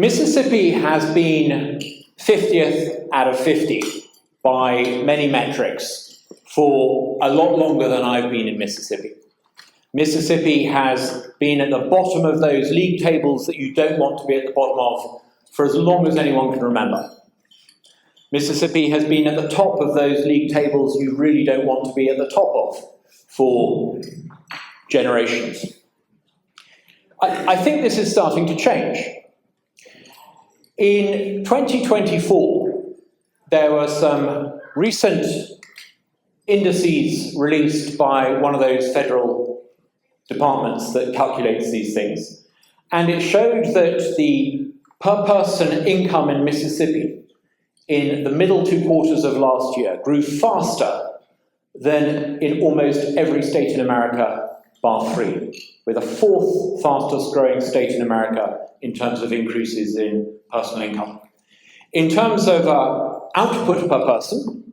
Mississippi has been 50th out of 50 by many metrics for a lot longer than I've been in Mississippi. Mississippi has been at the bottom of those league tables that you don't want to be at the bottom of for as long as anyone can remember. Mississippi has been at the top of those league tables you really don't want to be at the top of for generations. I think this is starting to change. In 2024, there were some recent indices released by one of those federal departments that calculates these things. And it showed that the per person income in Mississippi in the middle 2 quarters of last year grew faster than in almost every state in America bar 3, with the 4th fastest growing state in America in terms of increases in personal income. In terms of output per person,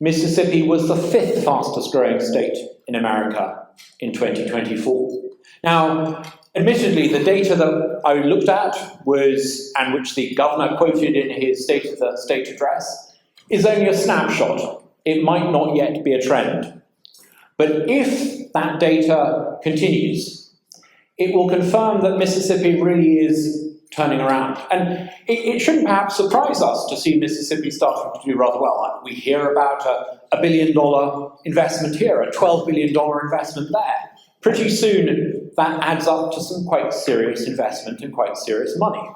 Mississippi was the 5th fastest growing state in America in 2024. Now, admittedly, the data that I looked at was, and which the governor quoted in his State of the State address, is only a snapshot. It might not yet be a trend. But if that data continues, it will confirm that Mississippi really is turning around. And it shouldn't perhaps surprise us to see Mississippi starting to do rather well. We hear about a $1 billion investment here, a $12 billion investment there. Pretty soon, that adds up to some quite serious investment and quite serious money.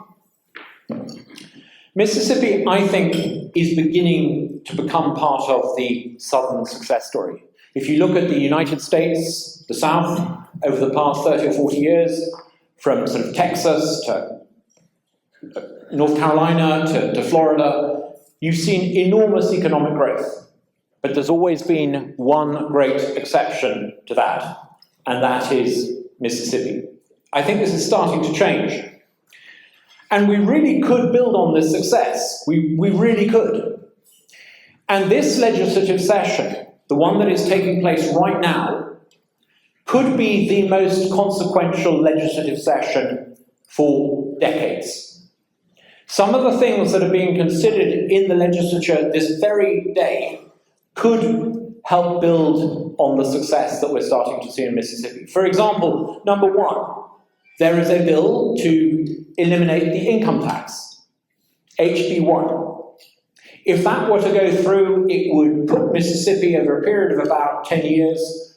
Mississippi, I think, is beginning to become part of the Southern success story. If you look at the United States, the South, over the past 30 or 40 years, from sort of Texas to North Carolina to Florida, you've seen enormous economic growth. But there's always been one great exception to that, and that is Mississippi. I think this is starting to change. And we really could build on this success. We really could. And this legislative session, the one that is taking place right now, could be the most consequential legislative session for decades. Some of the things that are being considered in the legislature this very day could help build on the success that we're starting to see in Mississippi. For example, number one, there is a bill to eliminate the income tax, HB 1. If that were to go through, it would put Mississippi over a period of about 10 years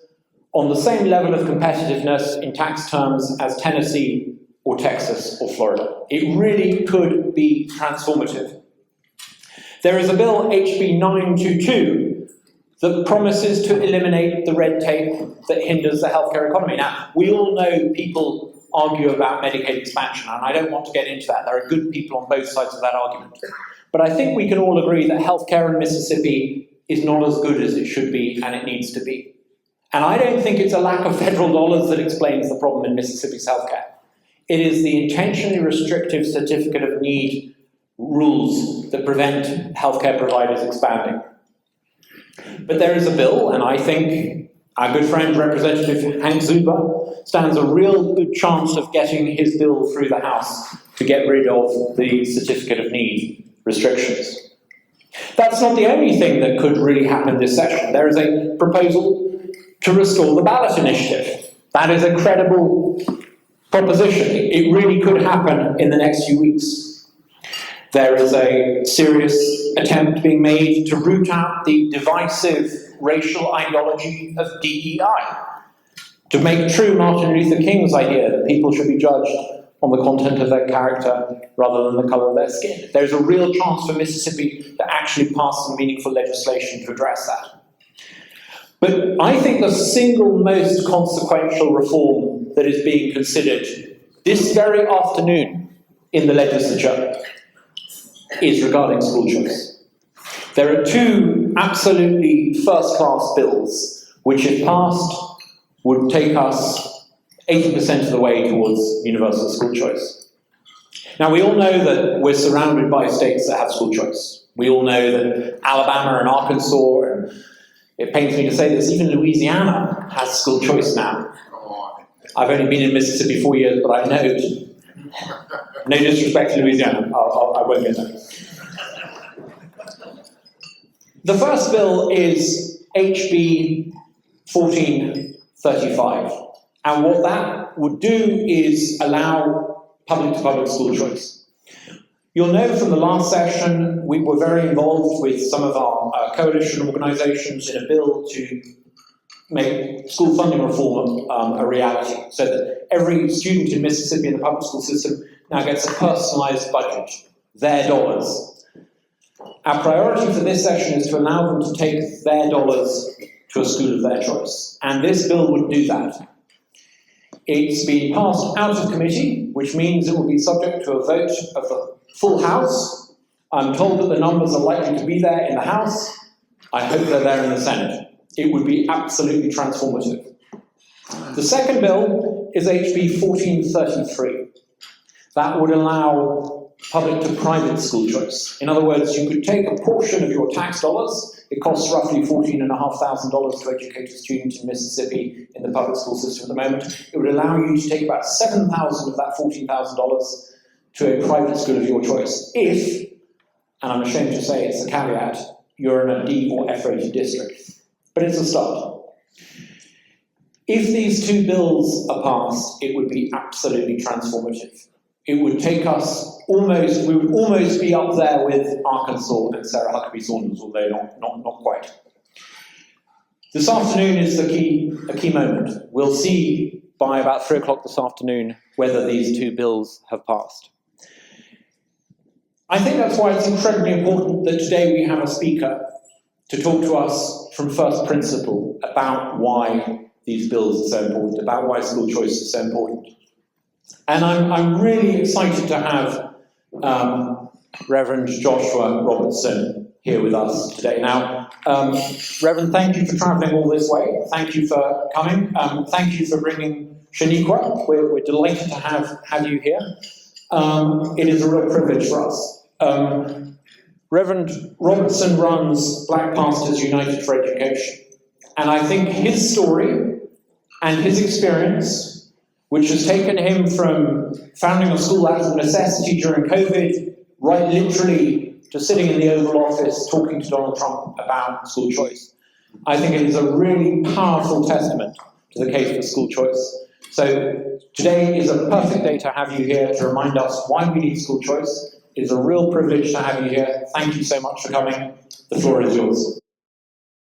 on the same level of competitiveness in tax terms as Tennessee or Texas or Florida. It really could be transformative. There is a bill, HB 922, that promises to eliminate the red tape that hinders the healthcare economy. Now, we all know people argue about Medicaid expansion, and I don't want to get into that. There are good people on both sides of that argument. But I think we can all agree that healthcare in Mississippi is not as good as it should be and it needs to be. And I don't think it's a lack of federal dollars that explains the problem in Mississippi's healthcare. It is the intentionally restrictive certificate of need rules that prevent healthcare providers expanding. But there is a bill, and I think our good friend Representative Hank Zuber stands a real good chance of getting his bill through the House to get rid of the certificate of need restrictions. That's not the only thing that could really happen this session. There is a proposal to restore the ballot initiative. That is a credible proposition. It really could happen in the next few weeks. There is a serious attempt being made to root out the divisive racial ideology of DEI, to make true Martin Luther King's idea that people should be judged on the content of their character rather than the colour of their skin. There's a real chance for Mississippi to actually pass some meaningful legislation to address that. But I think the single most consequential reform that is being considered this very afternoon in the legislature is regarding school choice. There are two absolutely first-class bills which, if passed, would take us 80% of the way towards universal school choice. Now, we all know that we're surrounded by states that have school choice. We all know that Alabama and Arkansas, and it pains me to say this, even Louisiana has school choice now. I've only been in Mississippi 4 years, but I know No disrespect to Louisiana, I won't get there. The first bill is HB 1435. And what that would do is allow public-to-public school choice. You'll know from the last session, we were very involved with some of our coalition organisations in a bill to make school funding reform a reality, so that every student in Mississippi in the public school system now gets a personalised budget, their dollars. Our priority for this session is to allow them to take their dollars to a school of their choice, and this bill would do that. It's been passed out of committee, which means it will be subject to a vote of the full House. I'm told that the numbers are likely to be there in the House. I hope they're there in the Senate. It would be absolutely transformative. The second bill is HB 1433. That would allow public to private school choice. In other words, you could take a portion of your tax dollars. It costs roughly $14,500 to educate a student in Mississippi in the public school system at the moment. It would allow you to take about $7,000 of that $14,000 to a private school of your choice if, and I'm ashamed to say it's a caveat, you're in a D or F rated district. But it's a start. If these two bills are passed, it would be absolutely transformative. It would take us we would almost be up there with Arkansas and Sarah Huckabee Sanders, although not quite. This afternoon is a key moment. We'll see by about 3 o'clock this afternoon whether these two bills have passed. I think that's why it's incredibly important that today we have a speaker to talk to us from first principle about why these bills are so important, about why school choice is so important. And I'm really excited to have Reverend Joshua Robertson here with us today. Now, Reverend, thank you for travelling all this way. Thank you for coming. Thank you for bringing Shaniqua. We're delighted to have you here. It is a real privilege for us. Reverend Robertson runs Black Pastors United for Education. And I think his story and his experience, which has taken him from founding a school out of necessity during COVID, right literally to sitting in the Oval Office talking to Donald Trump about school choice. I think it is a really powerful testament to the case for school choice. So today is a perfect day to have you here to remind us why we need school choice. It is a real privilege to have you here. Thank you so much for coming. The floor is yours.